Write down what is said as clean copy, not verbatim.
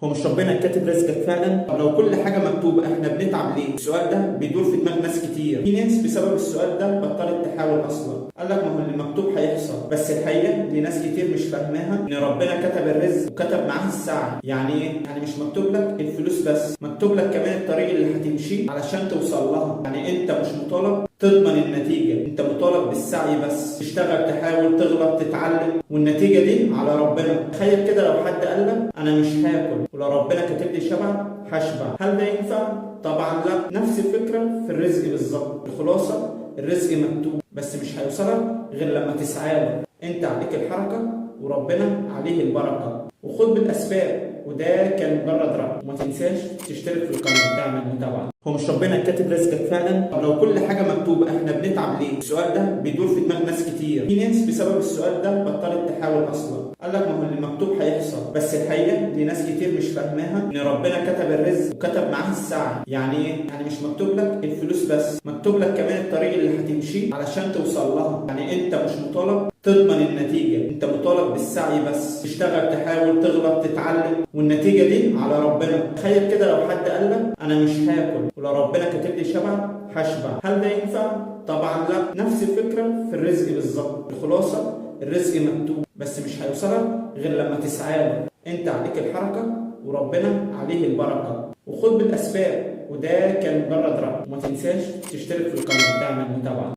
هو مش ربنا كاتب رزقك فعلا؟ طب لو كل حاجه مكتوبه احنا بنتعب ليه؟ السؤال ده بيدور في دماغ ناس كتير، في ناس بسبب السؤال ده بطلت تحاول اصلا، قال لك ما هو اللي مكتوب هيحصل، بس الحقيقه اللي ناس كتير مش فاهماها ان ربنا كتب الرزق وكتب معاه السعي. يعني ايه؟ يعني مش مكتوب لك الفلوس بس، مكتوب لك كمان الطريق اللي هتمشيه علشان توصل لها. يعني انت مش مطالب تضمن النتيجه، انت مطالب بالسعي بس، تشتغل، تحاول، تغلط، تتعلم، والنتيجه دي على ربنا. تخيل كده لو حد قال لك انا مش هاكل ولو ربنا كاتب لي شبع هشبع، هل ده ينفع؟ طبعا لا. نفس الفكره في الرزق بالظبط. الخلاصه الرزق مكتوب بس مش هيوصلك غير لما تسعى له. انت عليك الحركه وربنا عليه البركه، وخد بالاسباب. وده كان مجرد رأي، وما تنساش تشترك في القناه وتعمل متابعه. هو مش ربنا كاتب رزقك فعلا؟ طب لو كل حاجه مكتوبه احنا بنتعب ليه؟ السؤال ده بيدور في دماغ ناس كتير، في ناس بسبب السؤال ده بطلت تحاول اصلا، قال لك ما هو اللي مكتوب هيحصل، بس الحقيقه اللي ناس كتير مش فاهماها ان ربنا كتب الرزق وكتب معاه السعي. يعني ايه؟ يعني مش مكتوب لك الفلوس بس، مكتوب لك كمان الطريق اللي هتمشيه علشان توصل لها. يعني انت مش مطالب تضمن النتيجه، انت مطالب بالسعي بس، تشتغل، تحاول، تغلط، تتعلم، والنتيجه دي على ربنا. تخيل كده لو حد قال لك انا مش هاكل ولو ربنا كاتب لي شبع هشبع، هل ده ينفع؟ طبعا لا. نفس الفكره في الرزق بالظبط. الخلاصه الرزق مكتوب بس مش هيوصلك غير لما تسعى له. انت عليك الحركه وربنا عليه البركه، وخد بالاسباب. وده كان مجرد رأي، وما تنساش تشترك في القناه وتعمل متابعه.